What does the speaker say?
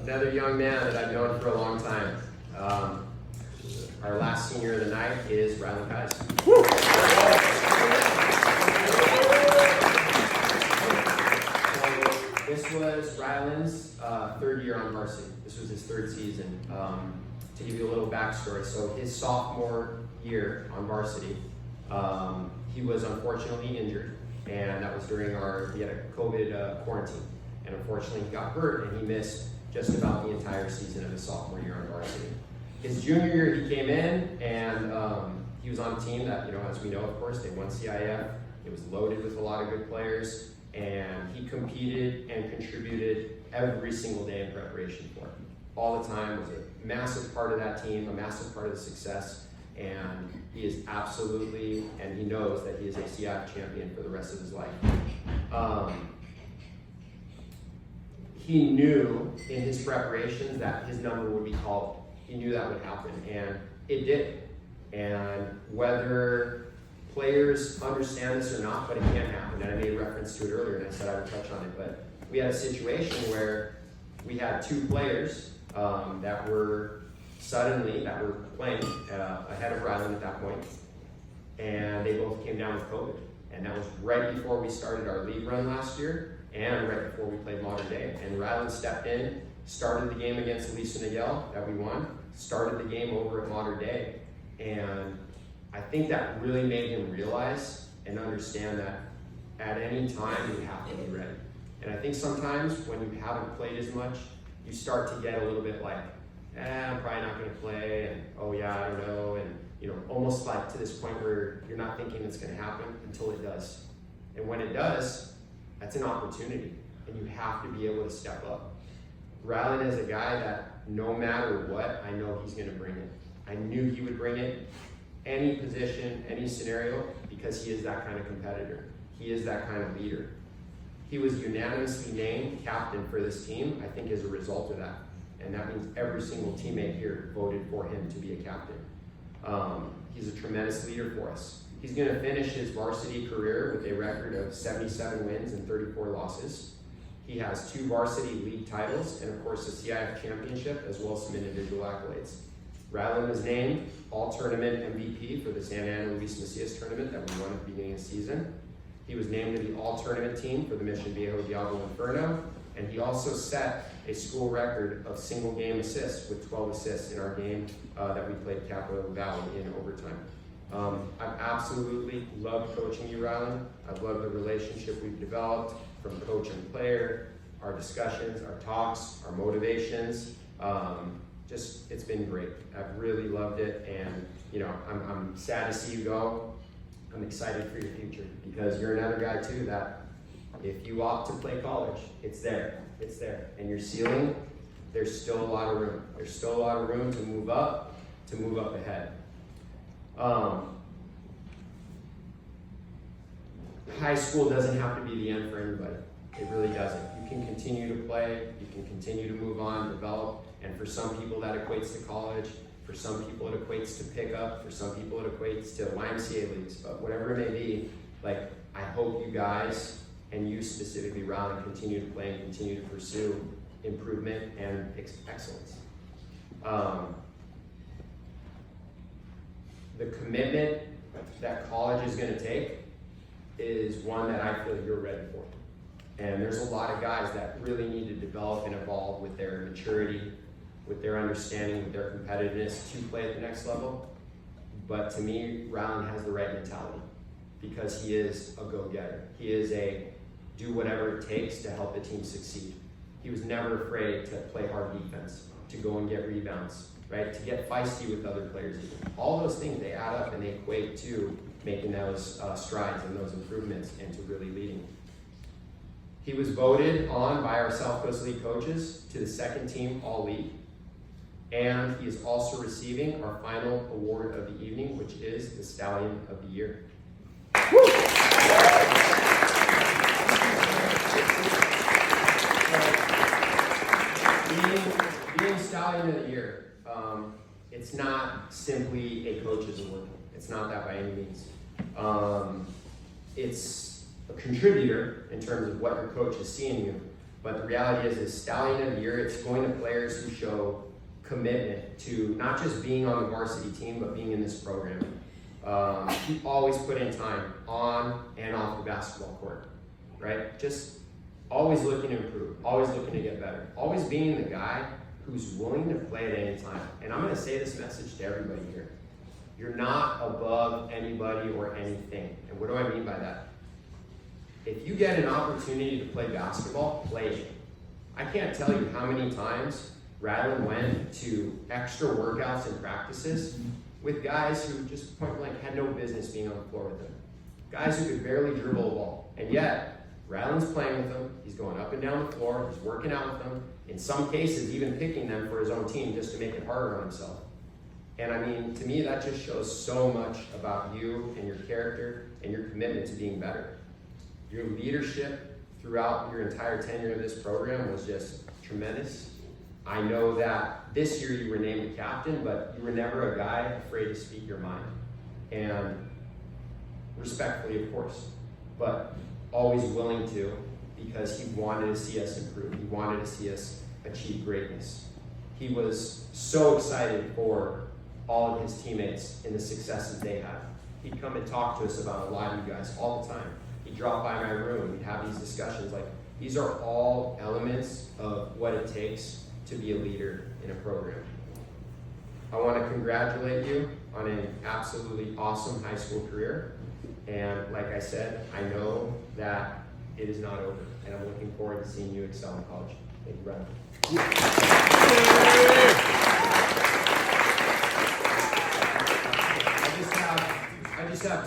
another young man that I've known for a long time. Our last senior of the night is Rylan. So this was Rylan's third year on varsity. This was his third season. To give you a little backstory, so his sophomore year on varsity, he was unfortunately injured, and that was during he had a COVID quarantine, and unfortunately he got hurt and he missed just about the entire season of his sophomore year on varsity. His junior year he came in and he was on a team that, as we know, of course, they won CIF. It was loaded with a lot of good players, and he competed and contributed every single day in preparation for it. All the time, was a massive part of that team, a massive part of the success, and he is absolutely, and he knows that he is a CIF champion for the rest of his life. He knew in his preparations that his number would be called. He knew that would happen, and it did. And whether players understand this or not, but it can happen, and I made reference to it earlier, and I said I would touch on it, but we had a situation where we had two players that were playing ahead of Rylan at that point, and they both came down with COVID. And that was right before we started our league run last year, and right before we played Modern Day. And Rylan stepped in, started the game against Elisa Nagel that we won, started the game over at Modern Day. And I think that really made him realize and understand that at any time you have to be ready. And I think sometimes when you haven't played as much, you start to get a little bit like, I'm probably not going to play, and oh yeah, I don't know, and almost like to this point where you're not thinking it's going to happen until it does. And when it does, that's an opportunity, and you have to be able to step up. Rylan is a guy that no matter what, I know he's going to bring it. I knew he would bring it, any position, any scenario, because he is that kind of competitor. He is that kind of leader. He was unanimously named captain for this team, I think, as a result of that. And that means every single teammate here voted for him to be a captain. He's a tremendous leader for us. He's going to finish his varsity career with a record of 77 wins and 34 losses. He has 2 varsity league titles and, of course, a CIF championship, as well as some individual accolades. Rylan was named All-Tournament MVP for the Santa Ana Luis Macias tournament that we won at the beginning of the season. He was named to the All-Tournament team for the Mission Viejo Diablo Inferno, and he also set a school record of single-game assists with 12 assists in our game that we played Capital Valley in overtime. I've absolutely loved coaching you, Rylan. I've loved the relationship we've developed from coach and player, our discussions, our talks, our motivations. It's been great. I've really loved it, and I'm sad to see you go. I'm excited for your future because you're another guy too that if you opt to play college, it's there. It's there. And your ceiling, there's still a lot of room. There's still a lot of room to move up ahead. High school doesn't have to be the end for anybody. It really doesn't. You can continue to play, you can continue to move on, develop, and for some people that equates to college. For some people it equates to pickup. For some people it equates to YMCA leagues. But whatever it may be, I hope you guys, and you specifically, Rylan, continue to play and continue to pursue improvement and excellence. The commitment that college is going to take is one that I feel you're ready for. And there's a lot of guys that really need to develop and evolve with their maturity, with their understanding, with their competitiveness to play at the next level. But to me, Rylan has the right mentality because he is a go-getter. He is a do whatever it takes to help the team succeed. He was never afraid to play hard defense, to go and get rebounds, right? To get feisty with other players. All those things, they add up and they equate to making those strides and those improvements and to really leading. He was voted on by our South Coast League coaches to the second team All-League. And he is also receiving our final award of the evening, which is the Stallion of the Year. Being Stallion of the Year, it's not simply a coach's award. It's not that by any means. It's a contributor in terms of what your coach is seeing you, But the reality is Stallion of the Year, it's going to players who show commitment to not just being on the varsity team, but being in this program. He always put in time on and off the basketball court, right? Just always looking to improve, always looking to get better, always being the guy who's willing to play at any time. And I'm going to say this message to everybody here. You're not above anybody or anything. And what do I mean by that? If you get an opportunity to play basketball, play it. I can't tell you how many times Rylan went to extra workouts and practices with guys who just point blank had no business being on the floor with him. Guys who could barely dribble a ball. And yet, Rylan's playing with them, he's going up and down the floor, he's working out with them, in some cases even picking them for his own team just to make it harder on himself. And I mean, to me, that just shows so much about you and your character and your commitment to being better. Your leadership throughout your entire tenure of this program was just tremendous. I know that this year you were named a captain, but you were never a guy afraid to speak your mind. And respectfully, of course, but always willing to, because he wanted to see us improve. He wanted to see us achieve greatness. He was so excited for all of his teammates and the successes they had. He'd come and talk to us about a lot of you guys all the time. He'd drop by my room, we'd have these discussions. Like, these are all elements of what it takes to be a leader in a program. I want to congratulate you on an absolutely awesome high school career. And like I said, I know that it is not over, and I'm looking forward to seeing you excel in college. Thank you, Rylan. I just have